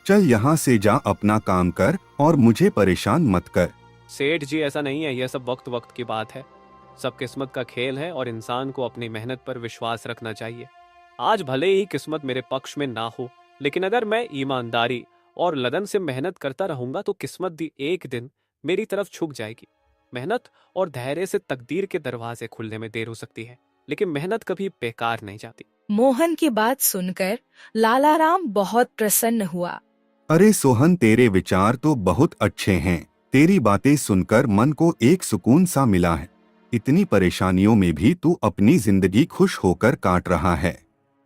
चल यहाँ से जा, अपना काम कर और मुझे परेशान मत कर। सेठ जी ऐसा नहीं है, यह सब वक्त वक्त की बात है। सब किस्मत का खेल है और इंसान को अपनी मेहनत पर विश्वास रखना चाहिए। आज भले ही किस्मत मेरे पक्ष में ना हो, लेकिन अगर मैं ईमानदारी और लगन से मेहनत करता रहूंगा तो किस्मत भी एक दिन मेरी तरफ झुक जाएगी। मेहनत और धैर्य से तकदीर के दरवाजे खुलने में देर हो सकती है, लेकिन मेहनत कभी बेकार नहीं जाती। मोहन की बात सुनकर लालाराम बहुत प्रसन्न हुआ। अरे सोहन, तेरे विचार तो बहुत अच्छे हैं। तेरी बातें सुनकर मन को एक सुकून सा मिला है। इतनी परेशानियों में भी तू अपनी जिंदगी खुश होकर काट रहा है।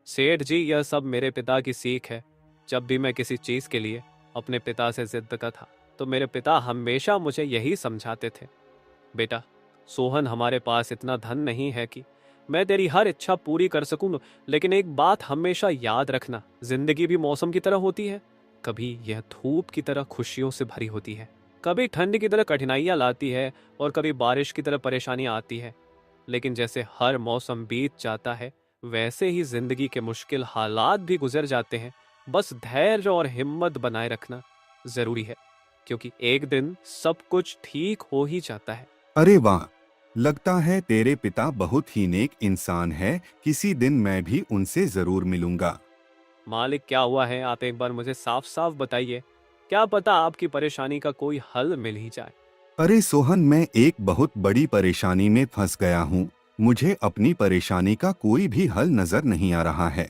सेठ जी, यह सब मेरे पिता की सीख है। जब भी मैं किसी चीज के लिए अपने पिता से जिद करता था तो मेरे पिता हमेशा मुझे यही समझाते थे, बेटा सोहन, हमारे पास इतना धन नहीं है कि मैं तेरी हर इच्छा पूरी कर सकूं, लेकिन एक बात हमेशा याद रखना, जिंदगी भी मौसम की तरह होती है। कभी यह धूप की तरह खुशियों से भरी होती है, कभी ठंड की तरह कठिनाइयां लाती है और कभी बारिश की तरह परेशानियां आती है। लेकिन जैसे हर मौसम बीत जाता है, वैसे ही जिंदगी के मुश्किल हालात भी गुजर जाते हैं। बस धैर्य और हिम्मत बनाए रखना जरूरी है, क्योंकि एक दिन सब कुछ ठीक हो ही जाता है। अरे वाह, लगता है तेरे पिता बहुत ही नेक इंसान है। किसी दिन मैं भी उनसे जरूर मिलूंगा। मालिक, क्या हुआ है? आप एक बार मुझे साफ साफ बताइए। क्या पता आपकी परेशानी का कोई हल मिल ही जाए। अरे सोहन, मैं एक बहुत बड़ी परेशानी में फंस गया हूँ। मुझे अपनी परेशानी का कोई भी हल नजर नहीं आ रहा है।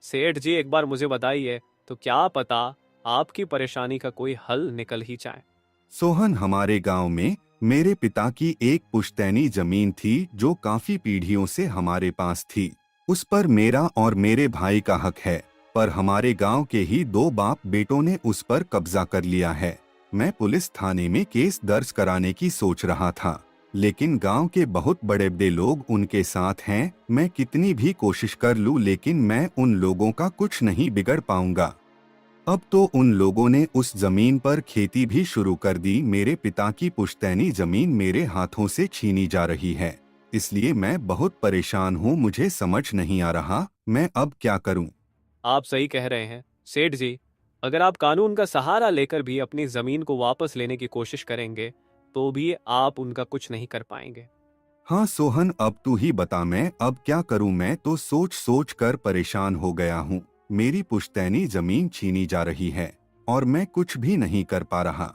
सेठ जी, एक बार मुझे बताइए, तो क्या पता आपकी परेशानी का कोई हल निकल ही जाए। सोहन, हमारे गांव में मेरे पिता की एक पुश्तैनी जमीन थी जो काफी पीढ़ियों से हमारे पास थी। उस पर मेरा और मेरे भाई का हक है, पर हमारे गांव के ही दो बाप बेटों ने उस पर कब्जा कर लिया है। मैं पुलिस थाने में केस दर्ज कराने की सोच रहा था, लेकिन गांव के बहुत बड़े बड़े लोग उनके साथ हैं। मैं कितनी भी कोशिश कर लूं, लेकिन मैं उन लोगों का कुछ नहीं बिगड़ पाऊंगा। अब तो उन लोगों ने उस जमीन पर खेती भी शुरू कर दी। मेरे पिता की पुश्तैनी जमीन मेरे हाथों से छीनी जा रही है, इसलिए मैं बहुत परेशान हूँ। मुझे समझ नहीं आ रहा मैं अब क्या करूँ। आप सही कह रहे हैं सेठ जी। अगर आप कानून का सहारा लेकर भी अपनी जमीन को वापस लेने की कोशिश करेंगे तो भी आप उनका कुछ नहीं कर पाएंगे। हाँ सोहन, अब तू ही बता, मैं अब क्या करूँ। मैं तो सोच सोच कर परेशान हो गया हूँ। मेरी पुश्तैनी जमीन छीनी जा रही है और मैं कुछ भी नहीं कर पा रहा।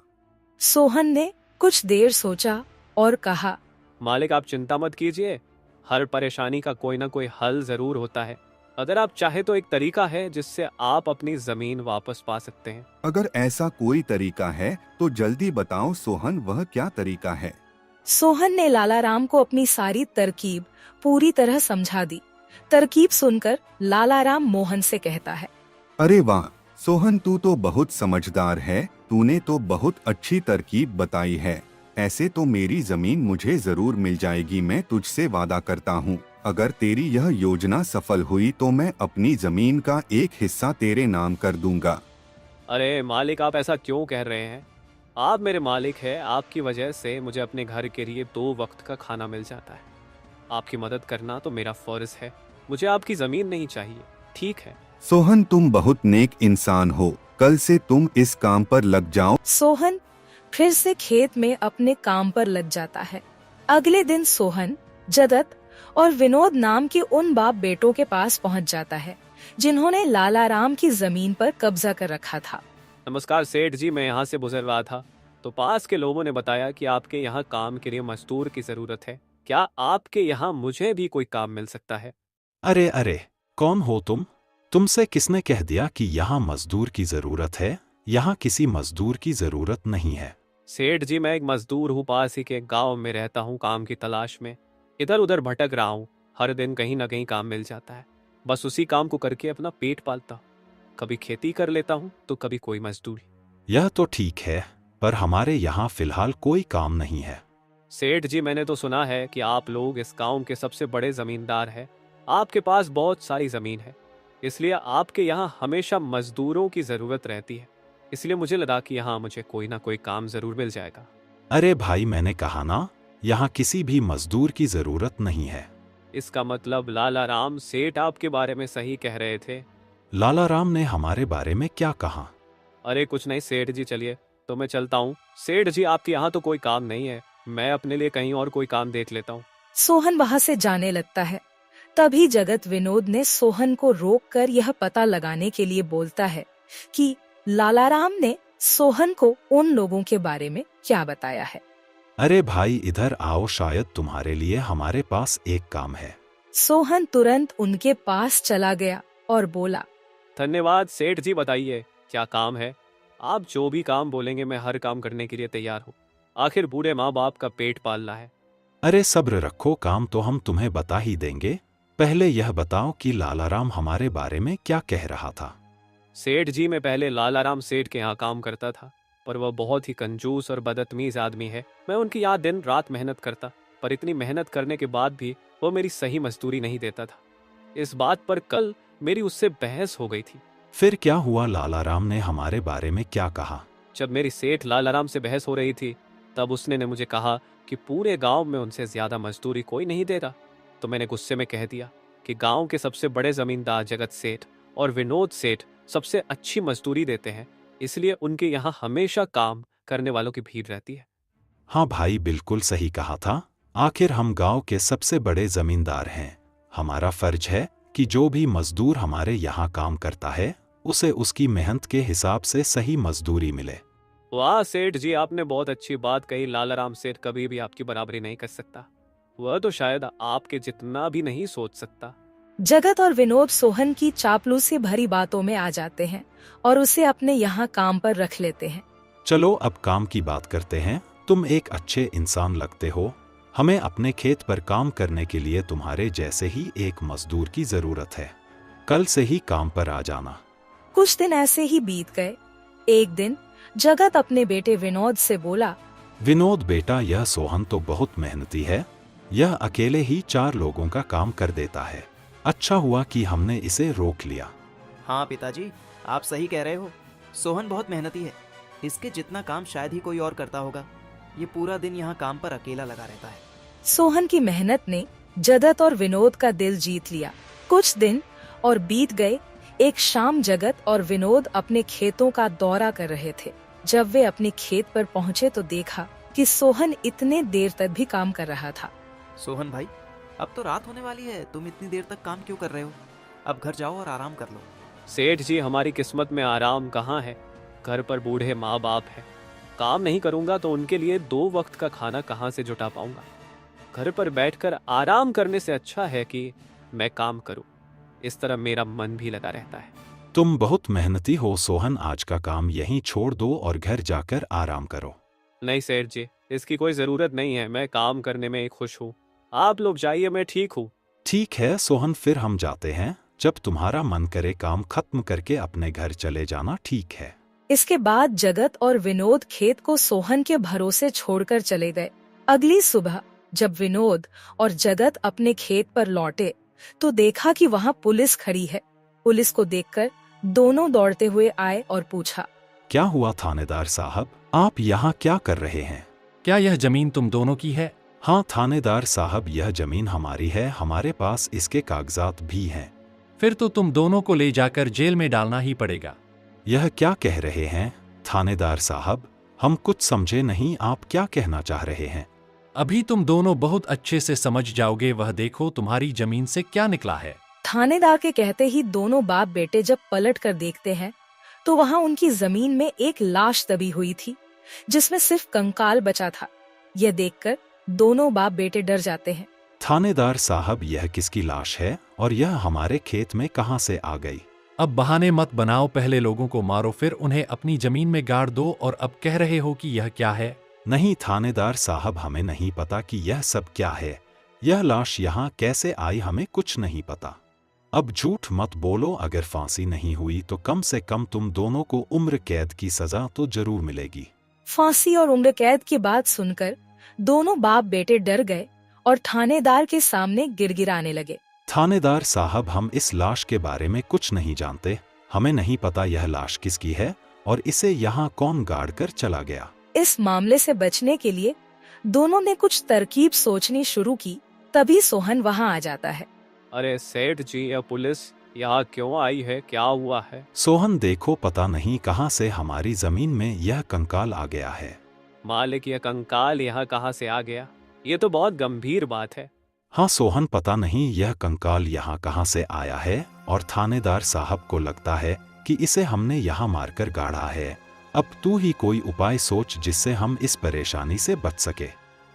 सोहन ने कुछ देर सोचा और कहा, मालिक, आप चिंता मत कीजिए। हर परेशानी का कोई ना कोई हल जरूर होता है। अगर आप चाहे तो एक तरीका है जिससे आप अपनी जमीन वापस पा सकते हैं। अगर ऐसा कोई तरीका है तो जल्दी बताओ सोहन, वह क्या तरीका है? सोहन ने लालाराम को अपनी सारी तरकीब पूरी तरह समझा दी। तरकीब सुनकर लालाराम मोहन से कहता है, अरे वाह सोहन, तू तो बहुत समझदार है। तूने तो बहुत अच्छी तरकीब बताई है। ऐसे तो मेरी जमीन मुझे जरूर मिल जाएगी। मैं तुझसे वादा करता हूँ, अगर तेरी यह योजना सफल हुई तो मैं अपनी जमीन का एक हिस्सा तेरे नाम कर दूंगा। अरे मालिक, आप ऐसा क्यों कह रहे हैं? आप मेरे मालिक हैं। आपकी वजह से मुझे अपने घर के लिए 2 वक्त का खाना मिल जाता है। आपकी मदद करना तो मेरा फर्ज है। मुझे आपकी जमीन नहीं चाहिए, ठीक है? सोहन, तुम बहुत नेक इंसान हो। कल से तुम इस काम पर लग जाओ। सोहन फिर से खेत में अपने काम पर लग जाता है। अगले दिन सोहन जदत और विनोद नाम के उन बाप बेटों के पास पहुंच जाता है जिन्होंने लालाराम की जमीन पर कब्जा कर रखा था। नमस्कार सेठ जी, मैं यहाँ से गुजर रहा था तो पास के लोगों ने बताया कि आपके यहाँ काम के लिए मजदूर की जरूरत है। क्या आपके यहाँ मुझे भी कोई काम मिल सकता है? अरे अरे, कौन हो तुम? तुमसे किसने कह दिया कि यहाँ मजदूर की जरूरत है? यहाँ किसी मजदूर की जरूरत नहीं है। सेठ जी, मैं एक मजदूर हूँ, पास ही के गांव में रहता हूँ, काम की तलाश में इधर उधर भटक रहा हूँ। हर दिन कहीं ना कहीं काम मिल जाता है, बस उसी काम को करके अपना पेट पालता हूँ। कभी खेती कर लेता हूँ तो कभी कोई मजदूरी। यह तो ठीक है, पर हमारे यहाँ फिलहाल कोई काम नहीं है। सेठ जी, मैंने तो सुना है कि आप लोग इस गांव के सबसे बड़े जमींदार हैं। आपके पास बहुत सारी जमीन है, इसलिए आपके यहाँ हमेशा मजदूरों की जरूरत रहती है। इसलिए मुझे लगा कि यहाँ मुझे कोई ना कोई काम जरूर मिल जाएगा। अरे भाई, मैंने कहा ना, यहाँ किसी भी मजदूर की जरूरत नहीं है। इसका मतलब लालाराम सेठ आपके बारे में सही कह रहे थे? लालाराम ने हमारे बारे में क्या कहा? अरे कुछ नहीं सेठ जी, चलिए तो मैं चलता हूँ। सेठ जी आपके यहाँ तो कोई काम नहीं है, मैं अपने लिए कहीं और कोई काम देख लेता हूँ। सोहन वहां से जाने लगता है। तभी जगत विनोद ने सोहन को रोककर यह पता लगाने के लिए बोलता है कि लालाराम ने सोहन को उन लोगों के बारे में क्या बताया है। अरे भाई इधर आओ, शायद तुम्हारे लिए हमारे पास एक काम है। सोहन तुरंत उनके पास चला गया और बोला, धन्यवाद सेठ जी, बताइए क्या काम है। आप जो भी काम बोलेंगे मैं हर काम करने के लिए तैयार हूँ। आखिर बूढ़े माँ बाप का पेट पालना है। अरे सब्र रखो, काम तो हम तुम्हें बता ही देंगे। पहले यह बताओ कि लालाराम हमारे बारे में क्या कह रहा था। सेठ जी मैं पहले लालाराम सेठ के यहाँ काम करता था, पर वह बहुत ही कंजूस और बदतमीज आदमी है। मैं उनकी यहाँ दिन रात मेहनत करता, पर इतनी मेहनत करने के बाद भी वो मेरी सही मजदूरी नहीं देता था। इस बात पर कल मेरी उससे बहस हो गई थी। फिर क्या हुआ? लालाराम ने हमारे बारे में क्या कहा? जब मेरी सेठ लालाराम से बहस हो रही थी, तब उसने ने मुझे कहा कि पूरे गांव में उनसे ज्यादा मजदूरी कोई नहीं दे रहा। तो मैंने गुस्से में कह दिया कि गांव के सबसे बड़े जमींदार जगत सेठ और विनोद सेठ सबसे अच्छी मजदूरी देते हैं, इसलिए उनके यहाँ हमेशा काम करने वालों की भीड़ रहती है। हाँ भाई, बिल्कुल सही कहा था। आखिर हम गांव के सबसे बड़े जमींदार हैं। हमारा फर्ज है कि जो भी मजदूर हमारे यहाँ काम करता है उसे उसकी मेहनत के हिसाब से सही मजदूरी मिले। वाह सेठ जी, आपने बहुत अच्छी बात कही। लालाराम सेठ कभी भी आपकी बराबरी नहीं कर सकता, वह तो शायद आपके जितना भी नहीं सोच सकता। जगत और विनोद सोहन की चापलूसी भरी बातों में आ जाते हैं और उसे अपने यहाँ काम पर रख लेते हैं। चलो अब काम की बात करते हैं। तुम एक अच्छे इंसान लगते हो। हमें अपने खेत पर काम करने के लिए तुम्हारे जैसे ही एक मजदूर की जरूरत है। कल से ही काम पर आ जाना। कुछ दिन ऐसे ही बीत गए। एक दिन जगत अपने बेटे विनोद से बोला, विनोद बेटा, यह सोहन तो बहुत मेहनती है। यह अकेले ही 4 लोगों का काम कर देता है। अच्छा हुआ कि हमने इसे रोक लिया। हाँ पिताजी, आप सही कह रहे हो। सोहन बहुत मेहनती है। इसके जितना काम शायद ही कोई और करता होगा। ये पूरा दिन यहाँ काम पर अकेला लगा रहता है। सोहन की मेहनत ने जगत और विनोद का दिल जीत लिया। कुछ दिन और बीत गए। एक शाम जगत और विनोद अपने खेतों का दौरा कर रहे थे। जब वे अपने खेत पर पहुँचे तो देखा कि सोहन इतने देर तक भी काम कर रहा था। सोहन भाई, अब तो रात होने वाली है, तुम इतनी देर तक काम क्यों कर रहे हो? अब घर जाओ और आराम कर लो। सेठ जी, हमारी किस्मत में आराम कहाँ है। घर पर बूढ़े माँ बाप है। काम नहीं करूँगा तो उनके लिए 2 वक्त का खाना कहाँ से जुटा पाऊंगा। घर पर बैठकर आराम करने से अच्छा है कि मैं काम करूँ। इस तरह मेरा मन भी लगा रहता है। तुम बहुत मेहनती हो सोहन। आज का काम यहीं छोड़ दो और घर जाकर आराम करो। नहीं सेठ जी, इसकी कोई जरूरत नहीं है। मैं काम करने में ही खुश हूँ। आप लोग जाइए, मैं ठीक हूँ। ठीक है सोहन, फिर हम जाते हैं। जब तुम्हारा मन करे काम खत्म करके अपने घर चले जाना, ठीक है। इसके बाद जगत और विनोद खेत को सोहन के भरोसे छोड़कर चले गए। अगली सुबह जब विनोद और जगत अपने खेत पर लौटे तो देखा कि वहाँ पुलिस खड़ी है। पुलिस को देखकर दोनों दौड़ते हुए आए और पूछा, क्या हुआ थानेदार साहब, आप यहाँ क्या कर रहे हैं? क्या यह जमीन तुम दोनों की है? हाँ थानेदार साहब, यह जमीन हमारी है। हमारे पास इसके कागजात भी हैं। फिर तो तुम दोनों को ले जाकर जेल में डालना ही पड़ेगा। यह क्या कह रहे हैं थानेदार साहब? हम कुछ समझे नहीं, आप क्या कहना चाह रहे हैं? अभी तुम दोनों बहुत अच्छे से समझ जाओगे। वह देखो तुम्हारी जमीन से क्या निकला है। थानेदार के कहते ही दोनों बाप बेटे जब पलट कर देखते हैं तो वहाँ उनकी जमीन में एक लाश दबी हुई थी जिसमें सिर्फ कंकाल बचा था। यह देखकर दोनों बाप बेटे डर जाते हैं। थानेदार साहब, यह किसकी लाश है और यह हमारे खेत में कहाँ से आ गई? अब बहाने मत बनाओ। पहले लोगों को मारो, फिर उन्हें अपनी जमीन में गाड़ दो और अब कह रहे हो कि यह क्या है? नहीं थानेदार साहब, हमें नहीं पता कि यह सब क्या है। यह लाश यहाँ कैसे आई, हमें कुछ नहीं पता। अब झूठ मत बोलो। अगर फांसी नहीं हुई तो कम से कम तुम दोनों को उम्र कैद की सजा तो जरूर मिलेगी। फांसी और उम्र कैद की बात सुनकर दोनों बाप बेटे डर गए और थानेदार के सामने गिड़गिड़ाने लगे। थानेदार साहब, हम इस लाश के बारे में कुछ नहीं जानते। हमें नहीं पता यह लाश किसकी है और इसे यहाँ कौन गाड़ कर चला गया। इस मामले से बचने के लिए दोनों ने कुछ तरकीब सोचनी शुरू की। तभी सोहन वहाँ आ जाता है। अरे सेठ जी, यह पुलिस यहाँ क्यों आई है, क्या हुआ है? सोहन देखो, पता नहीं कहाँ से हमारी जमीन में यह कंकाल आ गया है। मालिक, यह कंकाल यहाँ कहाँ से आ गया? ये तो बहुत गंभीर बात है। हाँ सोहन, पता नहीं यह कंकाल यहाँ कहाँ से आया है, और थानेदार साहब को लगता है कि इसे हमने यहाँ मारकर गाड़ा है। अब तू ही कोई उपाय सोच जिससे हम इस परेशानी से बच सके।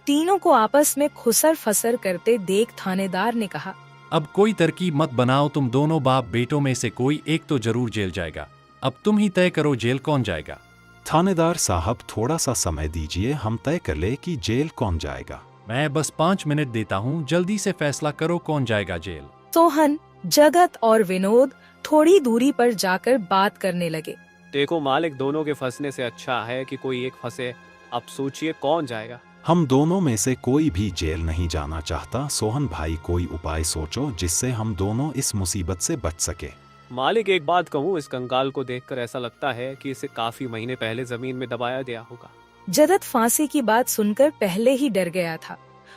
तीनों को आपस में खुसर फसर करते देख थानेदार ने कहा, अब कोई तरकीब मत बनाओ, तुम दोनों बाप बेटों में से कोई एक तो जरूर जेल जाएगा। अब तुम ही तय करो जेल कौन जाएगा। थानेदार साहब, थोड़ा सा समय दीजिए, हम तय कर ले कि जेल कौन जाएगा। मैं बस 5 मिनट देता हूँ, जल्दी से फैसला करो कौन जाएगा जेल। सोहन, जगत और विनोद थोड़ी दूरी पर जाकर बात करने लगे। देखो मालिक, दोनों के फंसने से अच्छा है कि कोई एक फंसे। अब सोचिए कौन जाएगा। हम दोनों में से कोई भी जेल नहीं जाना चाहता। सोहन भाई, कोई उपाय सोचो जिससे हम दोनों इस मुसीबत से बच सके। मालिक, एक बात कहूँ, इस कंकाल को देखकर ऐसा लगता है कि इसे काफी महीने पहले जमीन में दबाया गया होगा। जगत फांसी की बात सुनकर पहले ही डर गया था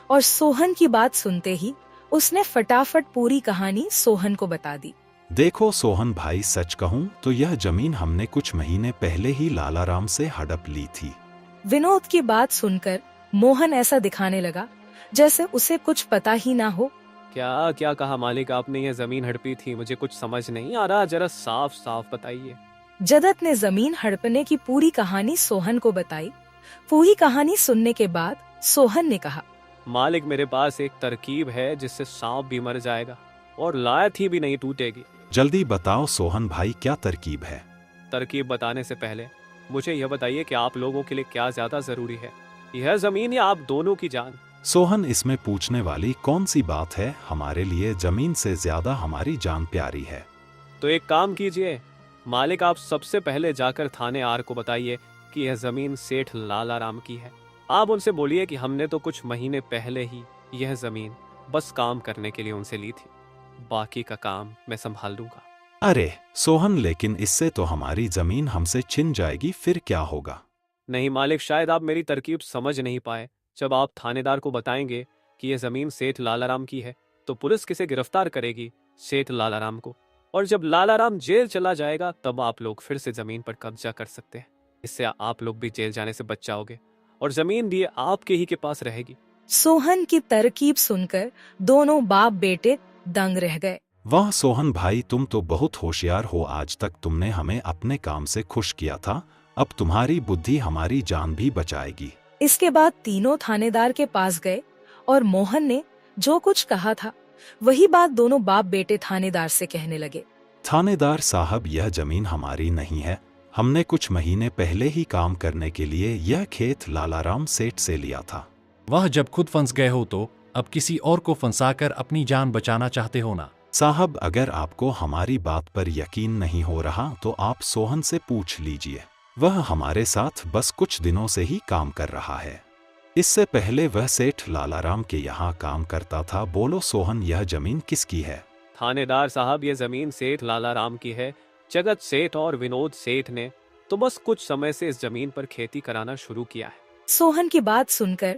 और सोहन की बात सुनते ही उसने फटाफट पूरी कहानी सोहन को बता दी। देखो सोहन भाई, सच कहूँ तो यह जमीन हमने कुछ महीने पहले ही लालाराम से हड़प ली थी। विनोद की बात सुनकर मोहन ऐसा दिखाने लगा जैसे उसे कुछ पता ही ना हो। क्या क्या कहा मालिक आपने? ये जमीन हड़पी थी, मुझे कुछ समझ नहीं आ रहा, जरा साफ साफ बताइए। जगत ने जमीन हड़पने की पूरी कहानी सोहन को बताई। पूरी कहानी सुनने के बाद सोहन ने कहा, मालिक, मेरे पास एक तरकीब है जिससे सांप भी मर जाएगा और लाठी भी नहीं टूटेगी। जल्दी बताओ सोहन भाई, क्या तरकीब है? तरकीब बताने से पहले मुझे यह बताइए कि आप लोगों के लिए क्या ज्यादा जरूरी है, यह जमीन या आप दोनों की जान? सोहन, इसमें पूछने वाली कौन सी बात है? हमारे लिए जमीन से ज्यादा हमारी जान प्यारी है। तो एक काम कीजिए मालिक, आप सबसे पहले जाकर थाने आर को बताइए कि यह जमीन सेठ लालाराम की है। आप उनसे बोलिए कि हमने तो कुछ महीने पहले ही यह जमीन बस काम करने के लिए उनसे ली थी, बाकी का काम मैं संभाल लूंगा। अरे सोहन, लेकिन इससे तो हमारी जमीन हमसे छिन जाएगी, फिर क्या होगा? नहीं मालिक, शायद आप मेरी तरकीब समझ नहीं पाए। जब आप थानेदार को बताएंगे कि यह जमीन सेठ लालाराम की है तो पुलिस किसे गिरफ्तार करेगी? सेठ लालाराम को। और जब लालाराम जेल चला जाएगा तब आप लोग फिर से जमीन पर कब्जा कर सकते हैं। इससे आप लोग भी जेल जाने से बच जाओगे और जमीन भी आपके ही के पास रहेगी। सोहन की तरकीब सुनकर दोनों बाप बेटे दंग रह गए। वाह सोहन भाई, तुम तो बहुत होशियार हो। आज तक तुमने हमें अपने काम से खुश किया था, अब तुम्हारी बुद्धि हमारी जान भी बचाएगी। इसके बाद तीनों थानेदार के पास गए और मोहन ने जो कुछ कहा था वही बात दोनों बाप बेटे थानेदार से कहने लगे। थानेदार साहब, यह जमीन हमारी नहीं है। हमने कुछ महीने पहले ही काम करने के लिए यह खेत लालाराम सेठ से लिया था। वह जब खुद फंस गए हो तो अब किसी और को फंसाकर अपनी जान बचाना चाहते हो ना? साहब, अगर आपको हमारी बात पर यकीन नहीं हो रहा तो आप सोहन से पूछ लीजिए। वह हमारे साथ बस कुछ दिनों से ही काम कर रहा है। इससे पहले वह सेठ लालाराम के यहाँ काम करता था। बोलो सोहन, यह जमीन किसकी है? थानेदार साहब, यह जमीन सेठ लालाराम की है। जगत सेठ और विनोद सेठ ने तो बस कुछ समय से इस जमीन पर खेती कराना शुरू किया है। सोहन की बात सुनकर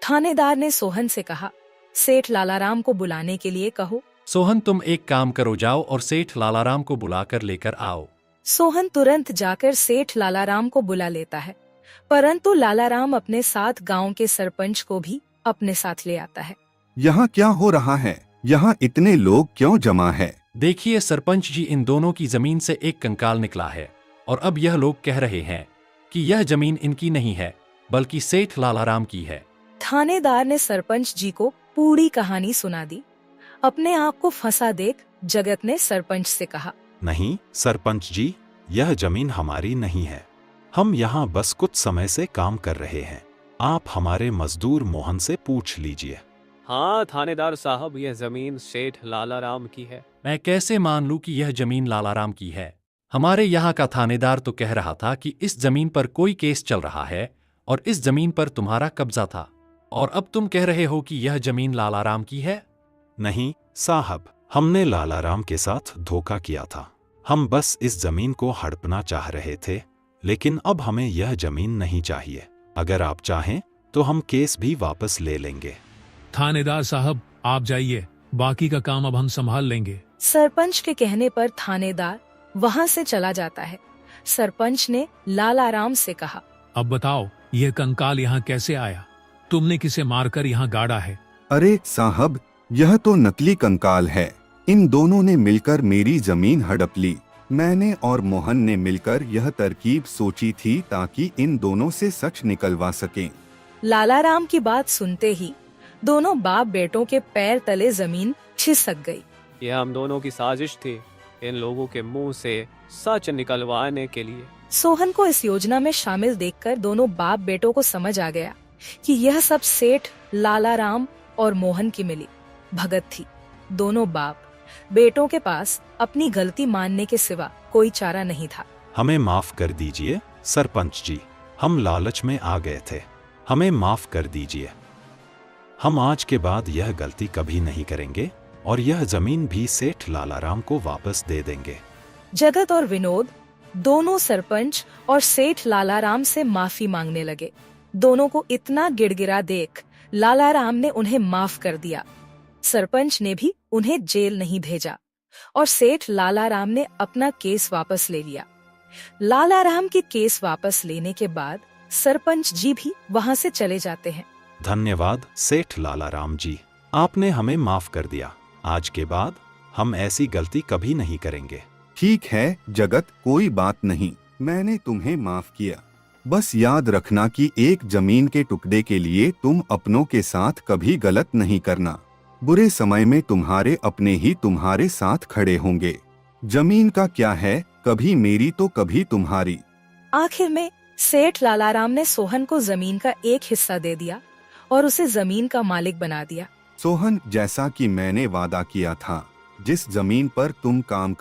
थानेदार ने सोहन से कहा, सेठ लालाराम को बुलाने के लिए कहो। सोहन, तुम एक काम करो, जाओ और सेठ लालाराम को बुलाकर लेकर आओ। सोहन तुरंत जाकर सेठ लालाराम को बुला लेता है, परंतु लालाराम अपने साथ गांव के सरपंच को भी अपने साथ ले आता है। यहाँ क्या हो रहा है? यहाँ इतने लोग क्यों जमा है? देखिए सरपंच जी, इन दोनों की जमीन से एक कंकाल निकला है और अब यह लोग कह रहे हैं कि यह जमीन इनकी नहीं है बल्कि सेठ लालाराम की है। थानेदार ने सरपंच जी को पूरी कहानी सुना दी। अपने आप को फंसा देख जगत ने सरपंच से कहा, नहीं सरपंच जी, यह जमीन हमारी नहीं है। हम यहाँ बस कुछ समय से काम कर रहे हैं। आप हमारे मजदूर मोहन से पूछ लीजिए। हाँ थानेदार साहब, यह जमीन सेठ लालाराम की है। मैं कैसे मान लूं कि यह जमीन लालाराम की है? हमारे यहाँ का थानेदार तो कह रहा था कि इस जमीन पर कोई केस चल रहा है और इस जमीन पर तुम्हारा कब्जा था, और अब तुम कह रहे हो कि यह जमीन लालाराम की है। नहीं साहब, हमने लालाराम के साथ धोखा किया था। हम बस इस जमीन को हड़पना चाह रहे थे, लेकिन अब हमें यह जमीन नहीं चाहिए। अगर आप चाहें तो हम केस भी वापस ले लेंगे। थानेदार साहब, आप जाइए, बाकी का काम अब हम संभाल लेंगे। सरपंच के कहने पर थानेदार वहां से चला जाता है। सरपंच ने लालाराम से कहा, अब बताओ, यह कंकाल यहाँ कैसे आया? तुमने किसे मारकर यहाँ गाड़ा है? अरे साहब, यह तो नकली कंकाल है। इन दोनों ने मिलकर मेरी जमीन हड़प ली। मैंने और मोहन ने मिलकर यह तरकीब सोची थी ताकि इन दोनों से सच निकलवा सकें। लालाराम की बात सुनते ही दोनों बाप बेटों के पैर तले जमीन खिसक गई। यह हम दोनों की साजिश थी, इन लोगों के मुंह से सच निकलवाने के लिए। सोहन को इस योजना में शामिल देखकर दोनों बाप बेटों को समझ आ गया कि यह सब सेठ लालाराम और मोहन की मिली भगत थी। दोनों बाप बेटों के पास अपनी गलती मानने के सिवा कोई चारा नहीं था। हमें माफ कर दीजिए सरपंच जी, हम लालच में आ गए थे, हमें माफ कर दीजिए। हम आज के बाद यह गलती कभी नहीं करेंगे और यह जमीन भी सेठ लालाराम को वापस दे देंगे। जगत और विनोद दोनों सरपंच और सेठ लालाराम से माफी मांगने लगे। दोनों को इतना गिड़गिड़ा देख लालाराम ने उन्हें माफ कर दिया। सरपंच ने भी उन्हें जेल नहीं भेजा और सेठ लालाराम ने अपना केस वापस ले लिया। लालाराम के केस वापस लेने के बाद सरपंच जी भी वहां से चले जाते हैं। धन्यवाद सेठ लालाराम जी, आपने हमें माफ कर दिया। आज के बाद हम ऐसी गलती कभी नहीं करेंगे। ठीक है जगत, कोई बात नहीं, मैंने तुम्हें माफ किया। बस याद रखना कि एक जमीन के टुकड़े के लिए तुम अपनों के साथ कभी गलत नहीं करना। बुरे समय में तुम्हारे अपने ही तुम्हारे साथ खड़े होंगे। जमीन का क्या है, कभी मेरी तो कभी तुम्हारी। आखिर में सेठ लालाराम ने सोहन को जमीन का एक हिस्सा दे दिया और उसे जमीन का मालिक बना दिया। सोहन, जैसा कि मैंने वादा किया था, जिस जमीन पर तुम काम